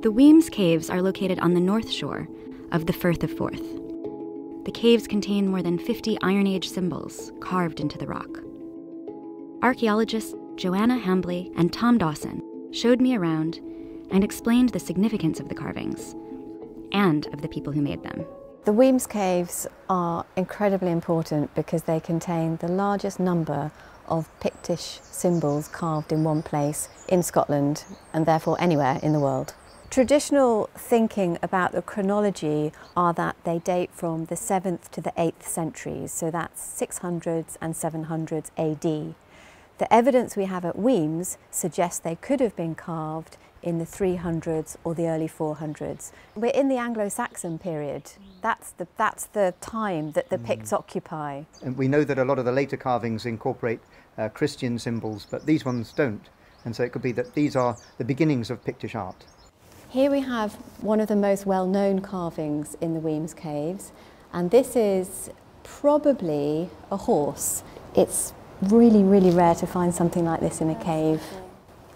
The Weems Caves are located on the north shore of the Firth of Forth. The caves contain more than 50 Iron Age symbols carved into the rock. Archaeologists Joanna Hambley and Tom Dawson showed me around and explained the significance of the carvings and of the people who made them. The Weems Caves are incredibly important because they contain the largest number of Pictish symbols carved in one place in Scotland and therefore anywhere in the world. Traditional thinking about the chronology are that they date from the 7th to the 8th centuries, so that's 600s and 700s AD. The evidence we have at Weems suggests they could have been carved in the 300s or the early 400s. We're in the Anglo-Saxon period. That's the time that the Picts occupy. And we know that a lot of the later carvings incorporate Christian symbols, but these ones don't. And so it could be that these are the beginnings of Pictish art. Here we have one of the most well-known carvings in the Weems Caves, and this is probably a horse. It's really, really rare to find something like this in a cave.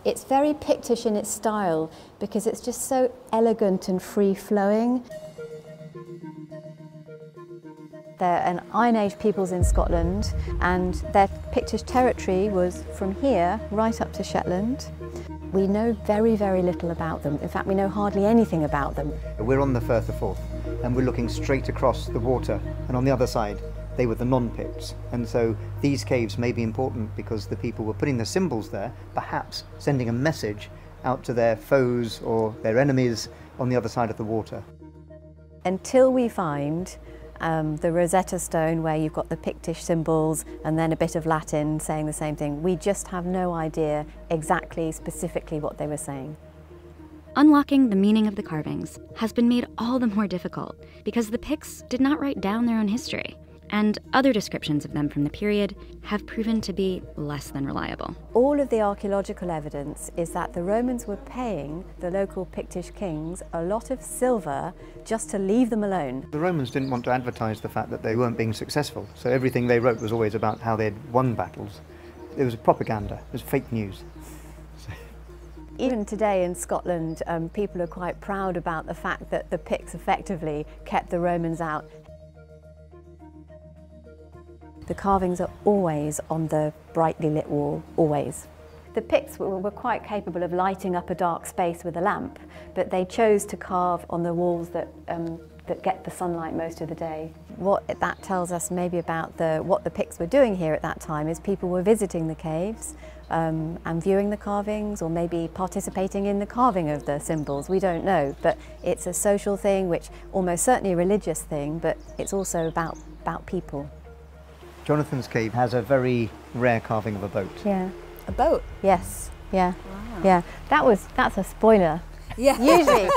It's very Pictish in its style because it's just so elegant and free-flowing. They're an Iron Age peoples in Scotland, and their Pictish territory was from here right up to Shetland. We know very, very little about them. In fact, we know hardly anything about them. We're on the Firth of Forth, and we're looking straight across the water, and on the other side, they were the non-Picts. And so these caves may be important because the people were putting the symbols there, perhaps sending a message out to their foes or their enemies on the other side of the water. Until we find the Rosetta Stone, where you've got the Pictish symbols and then a bit of Latin saying the same thing, we just have no idea exactly, specifically what they were saying. Unlocking the meaning of the carvings has been made all the more difficult because the Picts did not write down their own history, and other descriptions of them from the period have proven to be less than reliable. All of the archaeological evidence is that the Romans were paying the local Pictish kings a lot of silver just to leave them alone. The Romans didn't want to advertise the fact that they weren't being successful, so everything they wrote was always about how they'd won battles. It was propaganda, it was fake news. Even today in Scotland, people are quite proud about the fact that the Picts effectively kept the Romans out. The carvings are always on the brightly lit wall, always. The Picts were quite capable of lighting up a dark space with a lamp, but they chose to carve on the walls that get the sunlight most of the day. What that tells us maybe about what the Picts were doing here at that time is people were visiting the caves and viewing the carvings, or maybe participating in the carving of the symbols. We don't know, but it's a social thing, which almost certainly a religious thing, but it's also about people. Jonathan's cave has a very rare carving of a boat. Yeah. A boat? Yes. Yeah. Wow. Yeah. That's a spoiler. Yeah. Usually,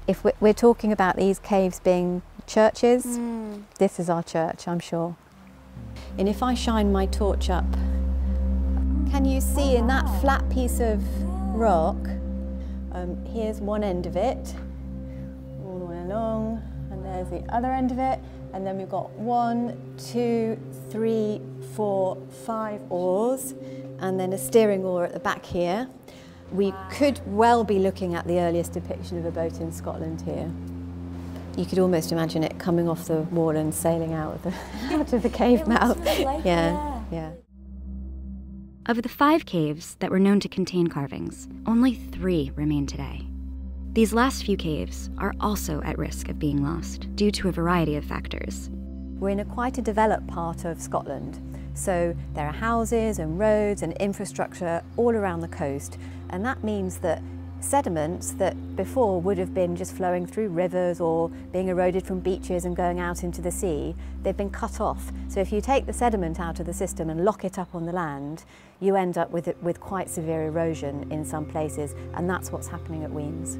if we're talking about these caves being churches, this is our church, I'm sure. And if I shine my torch up, can you see in that flat piece of rock, here's one end of it, all the way along, and there's the other end of it. And then we've got 1, 2, 3, 4, 5 oars, and then a steering oar at the back here. We could well be looking at the earliest depiction of a boat in Scotland here. You could almost imagine it coming off the wall and sailing out of the cave mouth. Yeah. Of the 5 caves that were known to contain carvings, only 3 remain today. These last few caves are also at risk of being lost due to a variety of factors. We're in quite a developed part of Scotland, so there are houses and roads and infrastructure all around the coast, and that means that sediments that before would have been just flowing through rivers or being eroded from beaches and going out into the sea, they've been cut off. So if you take the sediment out of the system and lock it up on the land, you end up with quite severe erosion in some places, and that's what's happening at Weems.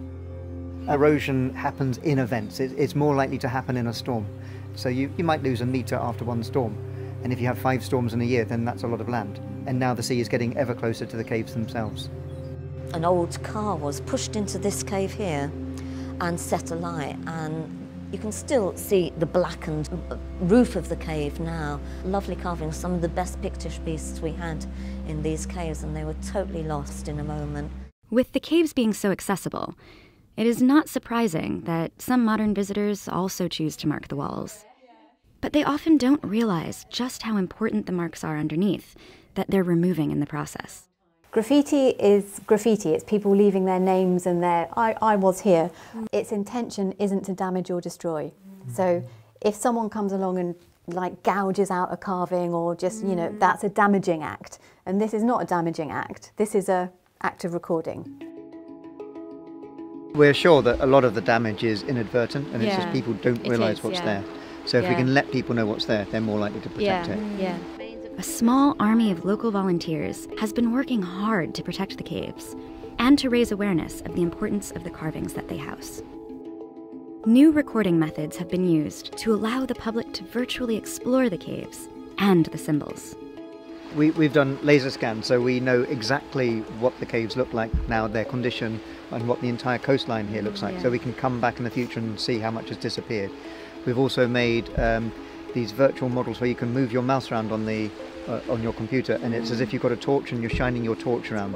Erosion happens in events. It's more likely to happen in a storm. So you might lose a metre after one storm. And if you have 5 storms in a year, then that's a lot of land. And now the sea is getting ever closer to the caves themselves. An old car was pushed into this cave here and set alight, and you can still see the blackened roof of the cave now. Lovely carvings, some of the best Pictish beasts we had in these caves, and they were totally lost in a moment. With the caves being so accessible, It is not surprising that some modern visitors also choose to mark the walls. But they often don't realize just how important the marks are underneath that they're removing in the process. Graffiti is graffiti. It's people leaving their names and their I was here. Its intention isn't to damage or destroy. So if someone comes along and like gouges out a carving or just, you know, that's a damaging act. And this is not a damaging act. This is an act of recording. We're sure that a lot of the damage is inadvertent, and it's just people don't realise what's there. So if we can let people know what's there, they're more likely to protect it. Yeah. A small army of local volunteers has been working hard to protect the caves and to raise awareness of the importance of the carvings that they house. New recording methods have been used to allow the public to virtually explore the caves and the symbols. We've done laser scans, so we know exactly what the caves look like now, their condition, and what the entire coastline here looks like, so we can come back in the future and see how much has disappeared. We've also made these virtual models where you can move your mouse around on your computer, and it's as if you've got a torch and you're shining your torch around.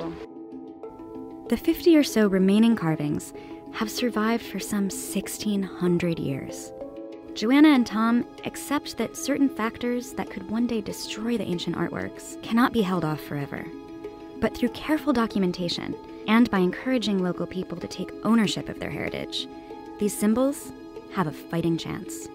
The 50 or so remaining carvings have survived for some 1,600 years. Joanna and Tom accept that certain factors that could one day destroy the ancient artworks cannot be held off forever. But through careful documentation and by encouraging local people to take ownership of their heritage, these symbols have a fighting chance.